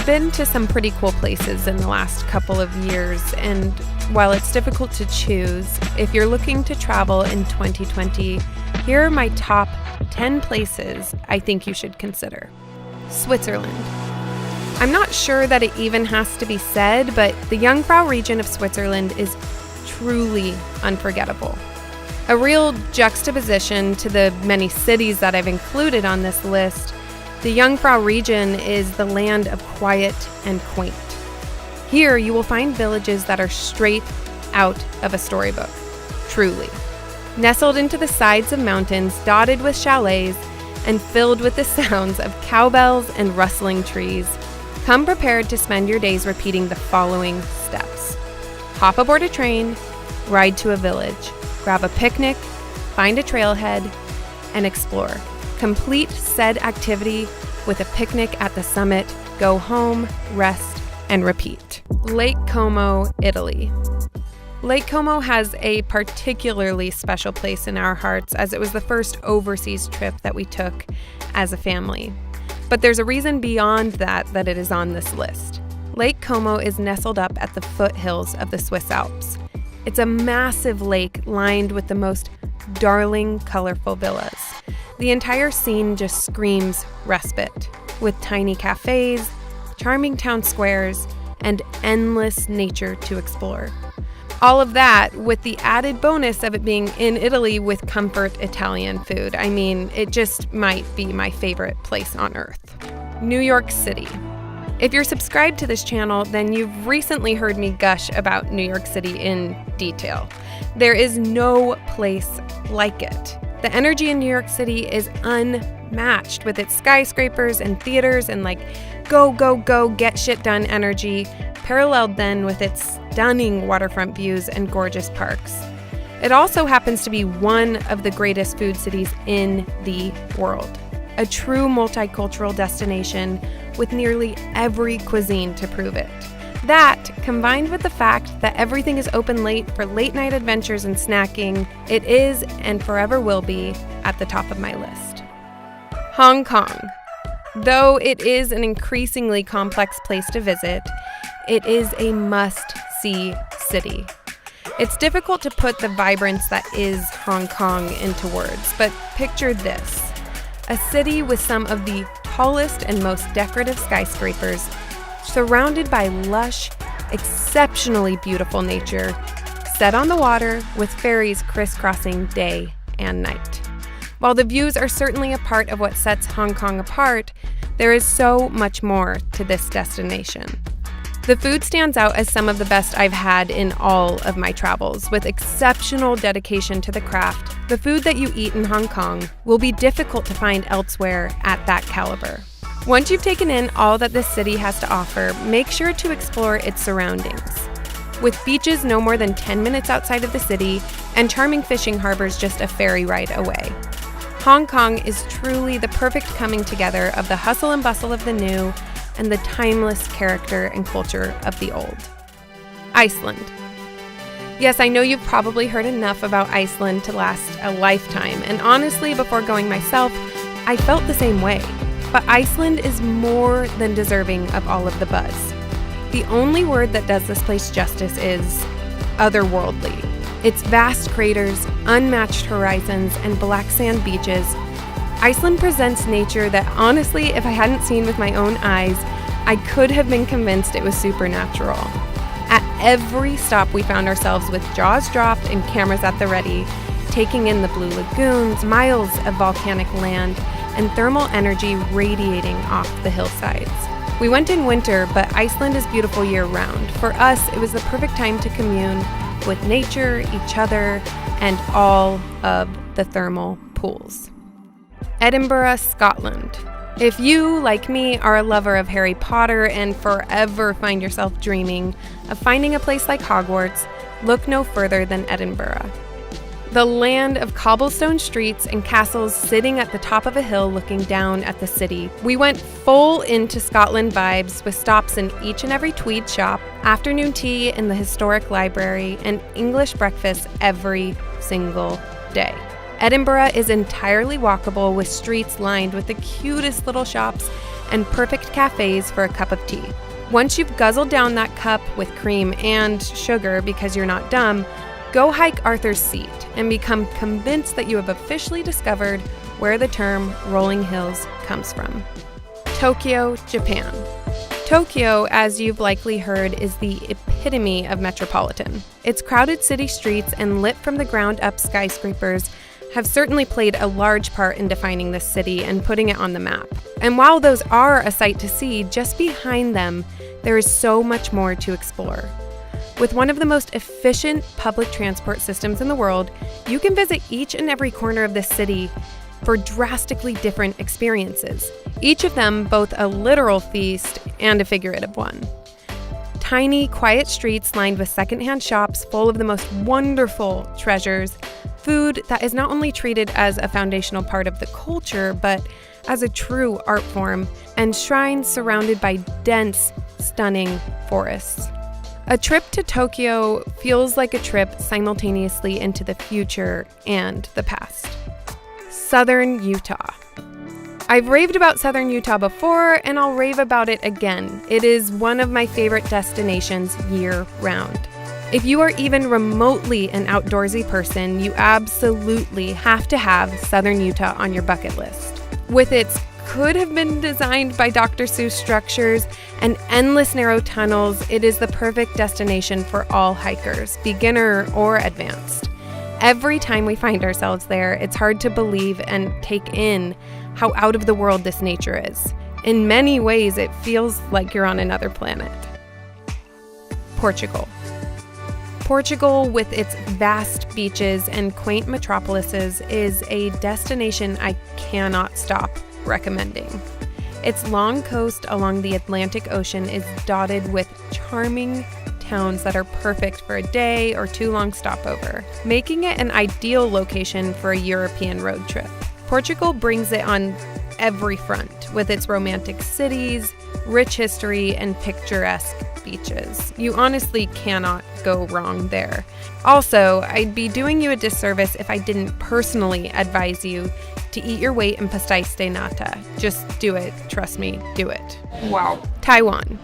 been to some pretty cool places in the last couple of years, and while it's difficult to choose, if you're looking to travel in 2020, here are my top 10 places I think you should consider. Switzerland. I'm not sure that it even has to be said, but the Jungfrau region of Switzerland is truly unforgettable. A real juxtaposition to the many cities that I've included on this list, the Jungfrau region is the land of quiet and quaint. Here you will find villages that are straight out of a storybook, truly. Nestled into the sides of mountains, dotted with chalets, and filled with the sounds of cowbells and rustling trees, come prepared to spend your days repeating the following steps. Hop aboard a train, ride to a village, grab a picnic, find a trailhead, and explore. Complete said activity with a picnic at the summit, go home, rest, and repeat. Lake Como, Italy. Lake Como has a particularly special place in our hearts as it was the first overseas trip that we took as a family. But there's a reason beyond that it is on this list. Lake Como is nestled up at the foothills of the Swiss Alps. It's a massive lake lined with the most darling, colorful villas. The entire scene just screams respite, with tiny cafes, charming town squares, and endless nature to explore. All of that with the added bonus of it being in Italy with comfort Italian food. I mean, it just might be my favorite place on earth. New York City. If you're subscribed to this channel, then you've recently heard me gush about New York City in detail. There is no place like it. The energy in New York City is unmatched with its skyscrapers and theaters and go, go, go, get shit done energy, paralleled then with its stunning waterfront views and gorgeous parks. It also happens to be one of the greatest food cities in the world, a true multicultural destination with nearly every cuisine to prove it. That, combined with the fact that everything is open late for late night adventures and snacking, it is and forever will be at the top of my list. Hong Kong. Though it is an increasingly complex place to visit, it is a must-see city. It's difficult to put the vibrance that is Hong Kong into words, but picture this. A city with some of the tallest and most decorative skyscrapers, surrounded by lush, exceptionally beautiful nature, set on the water with ferries crisscrossing day and night. While the views are certainly a part of what sets Hong Kong apart, there is so much more to this destination. The food stands out as some of the best I've had in all of my travels, with exceptional dedication to the craft. The food that you eat in Hong Kong will be difficult to find elsewhere at that caliber. Once you've taken in all that this city has to offer, make sure to explore its surroundings. With beaches no more than 10 minutes outside of the city and charming fishing harbors just a ferry ride away. Hong Kong is truly the perfect coming together of the hustle and bustle of the new and the timeless character and culture of the old. Iceland. Yes, I know you've probably heard enough about Iceland to last a lifetime, and honestly, before going myself, I felt the same way. But Iceland is more than deserving of all of the buzz. The only word that does this place justice is otherworldly. Its vast craters, unmatched horizons, and black sand beaches, Iceland presents nature that honestly, if I hadn't seen with my own eyes, I could have been convinced it was supernatural. At every stop, we found ourselves with jaws dropped and cameras at the ready, taking in the blue lagoons, miles of volcanic land, and thermal energy radiating off the hillsides. We went in winter, but Iceland is beautiful year-round. For us, it was the perfect time to commune with nature, each other, and all of the thermal pools. Edinburgh, Scotland. If you, like me, are a lover of Harry Potter and forever find yourself dreaming of finding a place like Hogwarts, look no further than Edinburgh. The land of cobblestone streets and castles sitting at the top of a hill looking down at the city. We went full into Scotland vibes with stops in each and every tweed shop, afternoon tea in the historic library, and English breakfast every single day. Edinburgh is entirely walkable with streets lined with the cutest little shops and perfect cafes for a cup of tea. Once you've guzzled down that cup with cream and sugar because you're not dumb, go hike Arthur's Seat and become convinced that you have officially discovered where the term rolling hills comes from. Tokyo, Japan. Tokyo, as you've likely heard, is the epitome of metropolitan. Its crowded city streets and lit from the ground up skyscrapers have certainly played a large part in defining this city and putting it on the map. And while those are a sight to see, just behind them, there is so much more to explore. With one of the most efficient public transport systems in the world, you can visit each and every corner of this city for drastically different experiences, each of them both a literal feast and a figurative one. Tiny, quiet streets lined with secondhand shops full of the most wonderful treasures, food that is not only treated as a foundational part of the culture, but as a true art form, and shrines surrounded by dense, stunning forests. A trip to Tokyo feels like a trip simultaneously into the future and the past. Southern Utah. I've raved about Southern Utah before, and I'll rave about it again. It is one of my favorite destinations year-round. If you are even remotely an outdoorsy person, you absolutely have to have Southern Utah on your bucket list. With its could have been designed by Dr. Seuss structures and endless narrow tunnels, it is the perfect destination for all hikers, beginner or advanced. Every time we find ourselves there, it's hard to believe and take in how out of the world this nature is. In many ways, it feels like you're on another planet. Portugal. Portugal, with its vast beaches and quaint metropolises, is a destination I cannot stop recommending. Its long coast along the Atlantic Ocean is dotted with charming towns that are perfect for a day or two long stopover, making it an ideal location for a European road trip. Portugal brings it on every front with its romantic cities, rich history, and picturesque beaches. You honestly cannot go wrong there. Also, I'd be doing you a disservice if I didn't personally advise you to eat your weight in pastéis de nata. Just do it. Trust me, do it. Wow. Taiwan.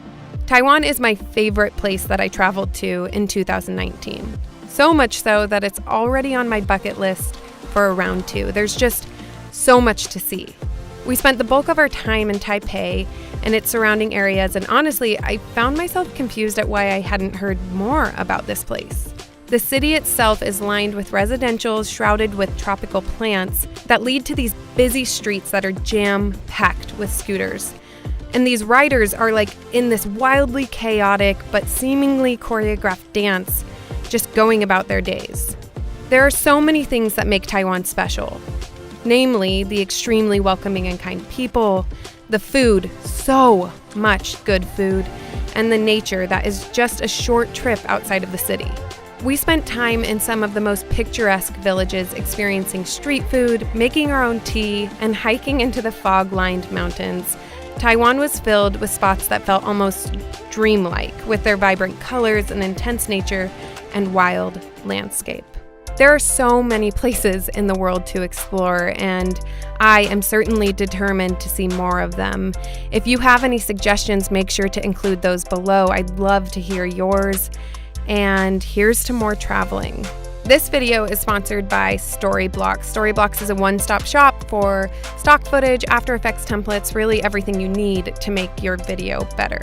Taiwan is my favorite place that I traveled to in 2019. So much so that it's already on my bucket list for a round two. There's just so much to see. We spent the bulk of our time in Taipei and its surrounding areas, and honestly, I found myself confused at why I hadn't heard more about this place. The city itself is lined with residentials shrouded with tropical plants that lead to these busy streets that are jam-packed with scooters. And these riders are like in this wildly chaotic but seemingly choreographed dance, just going about their days. There are so many things that make Taiwan special. Namely, the extremely welcoming and kind people, the food, so much good food, and the nature that is just a short trip outside of the city. We spent time in some of the most picturesque villages experiencing street food, making our own tea, and hiking into the fog-lined mountains. Taiwan was filled with spots that felt almost dreamlike, with their vibrant colors and intense nature and wild landscape. There are so many places in the world to explore, and I am certainly determined to see more of them. If you have any suggestions, make sure to include those below. I'd love to hear yours. And here's to more traveling. This video is sponsored by Storyblocks. Storyblocks is a one-stop shop for stock footage, After Effects templates, really everything you need to make your video better.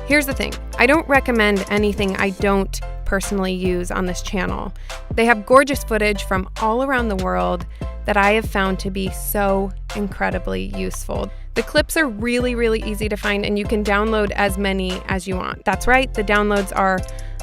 Here's the thing, I don't recommend anything I don't personally use on this channel. They have gorgeous footage from all around the world that I have found to be so incredibly useful. The clips are really, really easy to find, and you can download as many as you want. That's right, the downloads are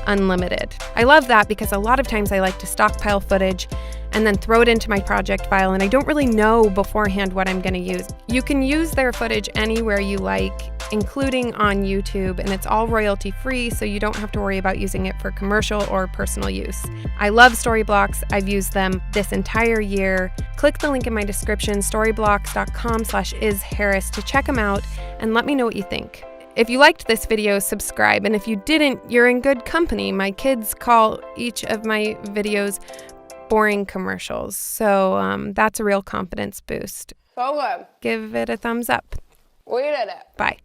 unlimited. I love that because a lot of times I like to stockpile footage and then throw it into my project file, and I don't really know beforehand what I'm going to use. You can use their footage anywhere you like, including on YouTube, and it's all royalty free, so you don't have to worry about using it for commercial or personal use. I love Storyblocks. I've used them this entire year. Click the link in my description, storyblocks.com/isharris, to check them out and let me know what you think. If you liked this video, subscribe, and if you didn't, you're in good company. My kids call each of my videos boring commercials, so that's a real confidence boost. So good. Give it a thumbs up. We did it. Bye.